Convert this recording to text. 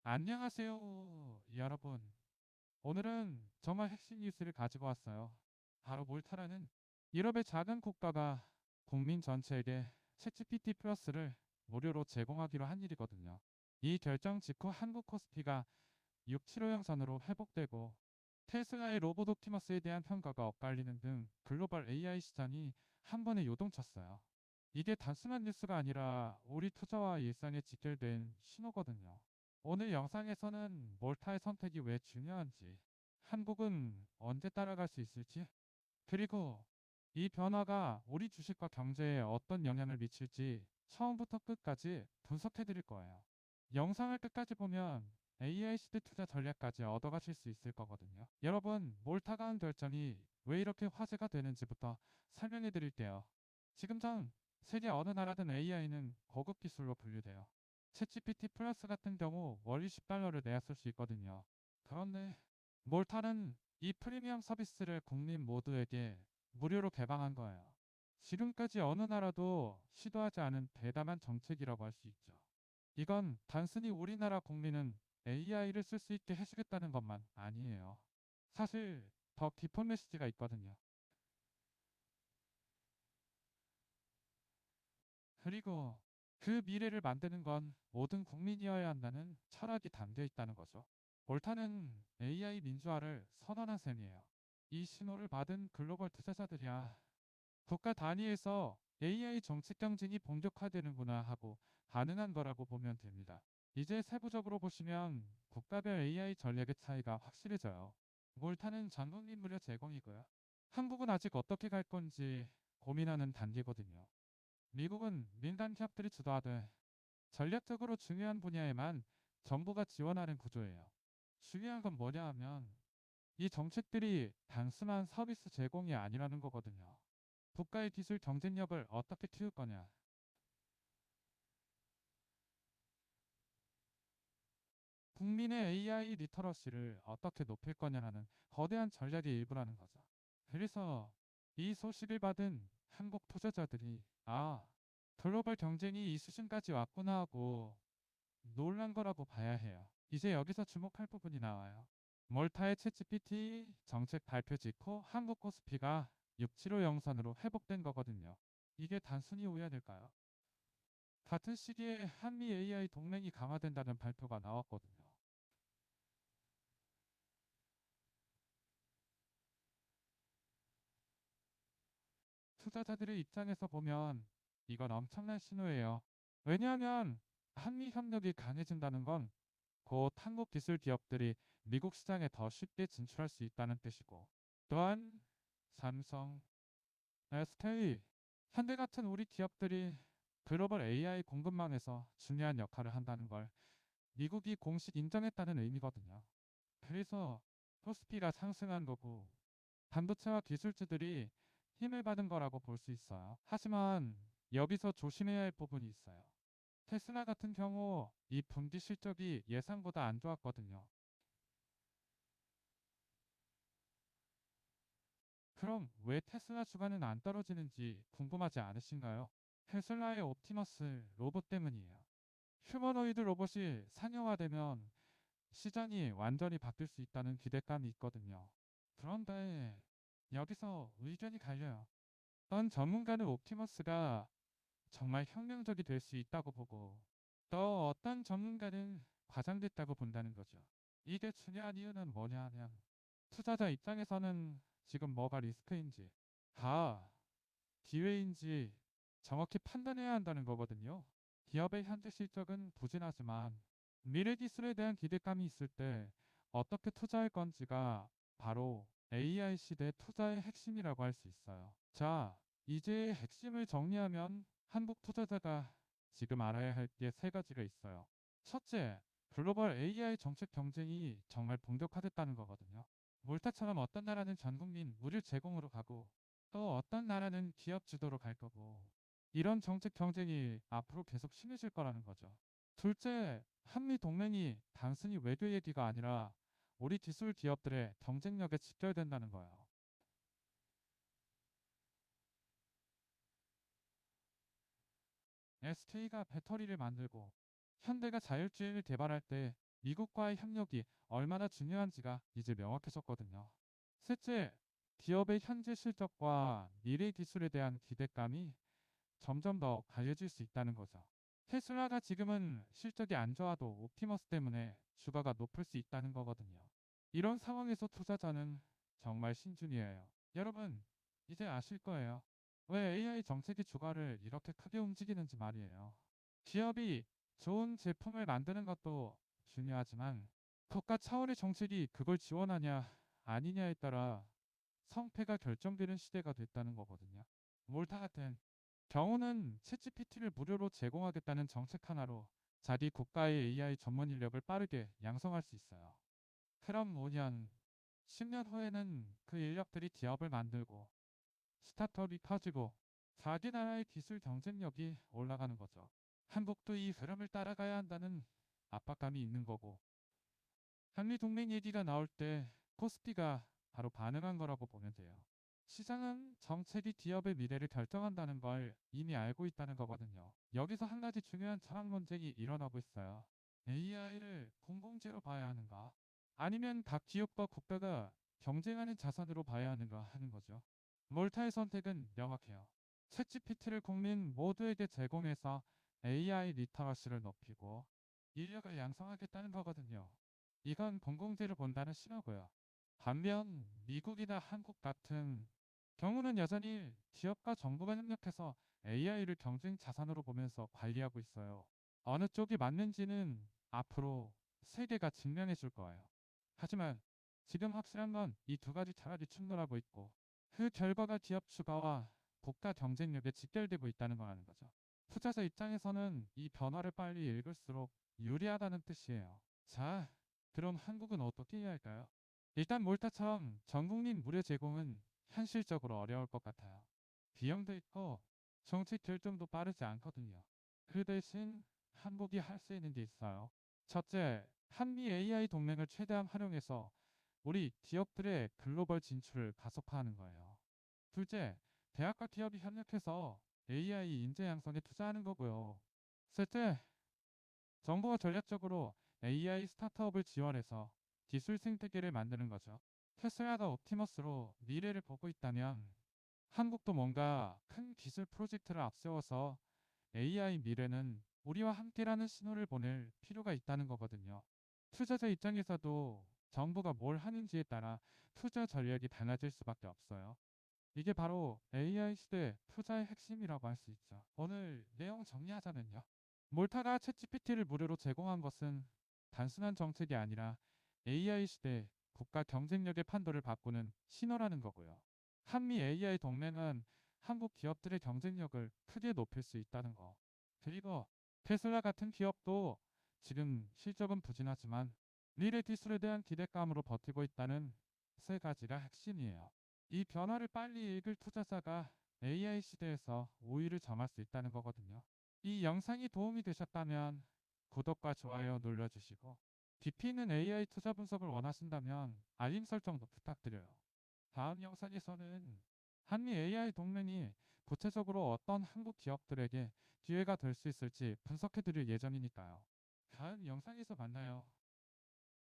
안녕하세요, 여러분. 오늘은 정말 핵심 뉴스를 가지고 왔어요. 바로 몰타라는 유럽의 작은 국가가 국민 전체에게 챗GPT 플러스를 무료로 제공하기로 한 일이거든요. 이 결정 직후 한국 코스피가 675형선으로 회복되고 테슬라의 로봇 옵티머스에 대한 평가가 엇갈리는 등 글로벌 AI 시장이 한 번에 요동쳤어요. 이게 단순한 뉴스가 아니라 우리 투자와 일상에 직결된 신호거든요. 오늘 영상에서는 몰타의 선택이 왜 중요한지, 한국은 언제 따라갈 수 있을지, 그리고 이 변화가 우리 주식과 경제에 어떤 영향을 미칠지 처음부터 끝까지 분석해 드릴 거예요. 영상을 끝까지 보면 AI 시대 투자 전략까지 얻어가실 수 있을 거거든요. 여러분, 몰타가 한 결정이 왜 이렇게 화제가 되는지부터 설명해 드릴게요. 지금 전 세계 어느 나라든 AI는 고급 기술로 분류돼요. 챗GPT 플러스 같은 경우 월 20달러를 내야 쓸 수 있거든요. 그런데 몰타는 이 프리미엄 서비스를 국민 모두에게 무료로 개방한 거예요. 지금까지 어느 나라도 시도하지 않은 대담한 정책이라고 할 수 있죠. 이건 단순히 우리나라 국민은 AI를 쓸 수 있게 해주겠다는 것만 아니에요. 사실 더 깊은 메시지가 있거든요. 그리고 그 미래를 만드는 건 모든 국민이어야 한다는 철학이 담겨 있다는 거죠. 몰타는 AI 민주화를 선언한 셈이에요. 이 신호를 받은 글로벌 투자자들이야 국가 단위에서 AI 정책 경쟁이 본격화되는구나 하고 반응한 거라고 보면 됩니다. 이제 세부적으로 보시면 국가별 AI 전략의 차이가 확실해져요. 몰타는 전 국민 무료 제공이고요. 한국은 아직 어떻게 갈 건지 고민하는 단계거든요. 미국은 민간 기업들이 주도하되 전략적으로 중요한 분야에만 정부가 지원하는 구조예요. 중요한 건 뭐냐 하면 이 정책들이 단순한 서비스 제공이 아니라는 거거든요. 국가의 기술 경쟁력을 어떻게 키울 거냐, 국민의 AI 리터러시를 어떻게 높일 거냐라는 거대한 전략의 일부라는 거죠. 그래서 이 소식을 받은 한국 투자자들이 글로벌 경쟁이 이 수준까지 왔구나 하고 놀란 거라고 봐야 해요. 이제 여기서 주목할 부분이 나와요. 몰타의 챗GPT 정책 발표 직후 한국 코스피가 675 영선으로 회복된 거거든요. 이게 단순히 우연일까요? 같은 시기에 한미 AI 동맹이 강화된다는 발표가 나왔거든요. 투자자들의 입장에서 보면 이건 엄청난 신호예요. 왜냐하면 한미 협력이 강해진다는 건 곧 한국 기술 기업들이 미국 시장에 더 쉽게 진출할 수 있다는 뜻이고, 또한 삼성, SK, 현대 같은 우리 기업들이 글로벌 AI 공급망에서 중요한 역할을 한다는 걸 미국이 공식 인정했다는 의미거든요. 그래서 코스피가 상승한 거고 반도체와 기술주들이 힘을 받은 거라고 볼 수 있어요. 하지만 여기서 조심해야 할 부분이 있어요. 테슬라 같은 경우 이 분기 실적이 예상보다 안 좋았거든요. 그럼 왜 테슬라 주가는 안 떨어지는지 궁금하지 않으신가요? 테슬라의 옵티머스 로봇 때문이에요. 휴머노이드 로봇이 상용화되면 시장이 완전히 바뀔 수 있다는 기대감이 있거든요. 그런데 여기서 의견이 갈려요. 어떤 전문가는 옵티머스가 정말 혁명적이 될 수 있다고 보고 또 어떤 전문가는 과장됐다고 본다는 거죠. 이게 중요한 이유는 뭐냐 하면 투자자 입장에서는 지금 뭐가 리스크인지 기회인지 정확히 판단해야 한다는 거거든요. 기업의 현재 실적은 부진하지만 미래 기술에 대한 기대감이 있을 때 어떻게 투자할 건지가 바로 AI 시대 투자의 핵심이라고 할 수 있어요. 자, 이제 핵심을 정리하면 한국 투자자가 지금 알아야 할 게 세 가지가 있어요. 첫째, 글로벌 AI 정책 경쟁이 정말 본격화됐다는 거거든요. 몰타처럼 어떤 나라는 전 국민 무료 제공으로 가고 또 어떤 나라는 기업 주도로 갈 거고 이런 정책 경쟁이 앞으로 계속 심해질 거라는 거죠. 둘째, 한미 동맹이 단순히 외교 얘기가 아니라 우리 기술 기업들의 경쟁력에 직결된다는 거예요. SK가 배터리를 만들고 현대가 자율주행을 개발할 때 미국과의 협력이 얼마나 중요한지가 이제 명확해졌거든요. 셋째, 기업의 현재 실적과 미래 기술에 대한 기대감이 점점 더 강해질 수 있다는 거죠. 테슬라가 지금은 실적이 안 좋아도 옵티머스 때문에 주가가 높을 수 있다는 거거든요. 이런 상황에서 투자자는 정말 신중이에요. 여러분, 이제 아실 거예요. 왜 AI 정책이 주가를 이렇게 크게 움직이는지 말이에요. 기업이 좋은 제품을 만드는 것도 중요하지만 국가 차원의 정책이 그걸 지원하냐 아니냐에 따라 성패가 결정되는 시대가 됐다는 거거든요. 몰타 같은 경우는 챗GPT를 무료로 제공하겠다는 정책 하나로 자기 국가의 AI 전문 인력을 빠르게 양성할 수 있어요. 그럼 5년, 10년 후에는 그 인력들이 기업을 만들고 스타트업이 커지고 자기 나라의 기술 경쟁력이 올라가는 거죠. 한국도 이 흐름을 따라가야 한다는 압박감이 있는 거고 한미 동맹 얘기가 나올 때 코스피가 바로 반응한 거라고 보면 돼요. 시장은 정책이 기업의 미래를 결정한다는 걸 이미 알고 있다는 거거든요. 여기서 한 가지 중요한 철학 논쟁이 일어나고 있어요. AI를 공공재로 봐야 하는가? 아니면 각 기업과 국가가 경쟁하는 자산으로 봐야 하는가 하는 거죠. 몰타의 선택은 명확해요. 챗GPT를 국민 모두에게 제공해서 AI 리터러시를 높이고 인력을 양성하겠다는 거거든요. 이건 공공재를 본다는 신호고요. 반면 미국이나 한국 같은 경우는 여전히 기업과 정부가 협력해서 AI를 경쟁 자산으로 보면서 관리하고 있어요. 어느 쪽이 맞는지는 앞으로 세계가 증명해 줄 거예요. 하지만 지금 확실한 건 이 두 가지 차라리 충돌하고 있고 그 결과가 기업 주가와 국가 경쟁력에 직결되고 있다는 거라는 거죠. 투자자 입장에서는 이 변화를 빨리 읽을수록 유리하다는 뜻이에요. 자, 그럼 한국은 어떻게 해야 할까요? 일단 몰타처럼 전국민 무료 제공은 현실적으로 어려울 것 같아요. 비용도 있고 정책 결정도 빠르지 않거든요. 그 대신 한국이 할 수 있는 게 있어요. 첫째, 한미 AI 동맹을 최대한 활용해서 우리 기업들의 글로벌 진출을 가속화하는 거예요. 둘째, 대학과 기업이 협력해서 AI 인재 양성에 투자하는 거고요. 셋째, 정부가 전략적으로 AI 스타트업을 지원해서 기술 생태계를 만드는 거죠. 테슬라가 옵티머스로 미래를 보고 있다면 한국도 뭔가 큰 기술 프로젝트를 앞세워서 AI 미래는 우리와 함께라는 신호를 보낼 필요가 있다는 거거든요. 투자자 입장에서도 정부가 뭘 하는지에 따라 투자 전략이 달라질 수밖에 없어요. 이게 바로 AI 시대 투자의 핵심이라고 할 수 있죠. 오늘 내용 정리하자면요. 몰타가 챗GPT를 무료로 제공한 것은 단순한 정책이 아니라 AI 시대 국가 경쟁력의 판도를 바꾸는 신호라는 거고요. 한미 AI 동맹은 한국 기업들의 경쟁력을 크게 높일 수 있다는 거. 그리고 테슬라 같은 기업도 지금 실적은 부진하지만 미래 기술에 대한 기대감으로 버티고 있다는 세 가지가 핵심이에요. 이 변화를 빨리 읽을 투자자가 AI 시대에서 우위를 점할 수 있다는 거거든요. 이 영상이 도움이 되셨다면 구독과 좋아요 눌러주시고 깊이 있는 AI 투자 분석을 원하신다면 알림 설정도 부탁드려요. 다음 영상에서는 한미 AI 동맹이 구체적으로 어떤 한국 기업들에게 기회가 될 수 있을지 분석해드릴 예정이니까요. 다음 영상에서 만나요.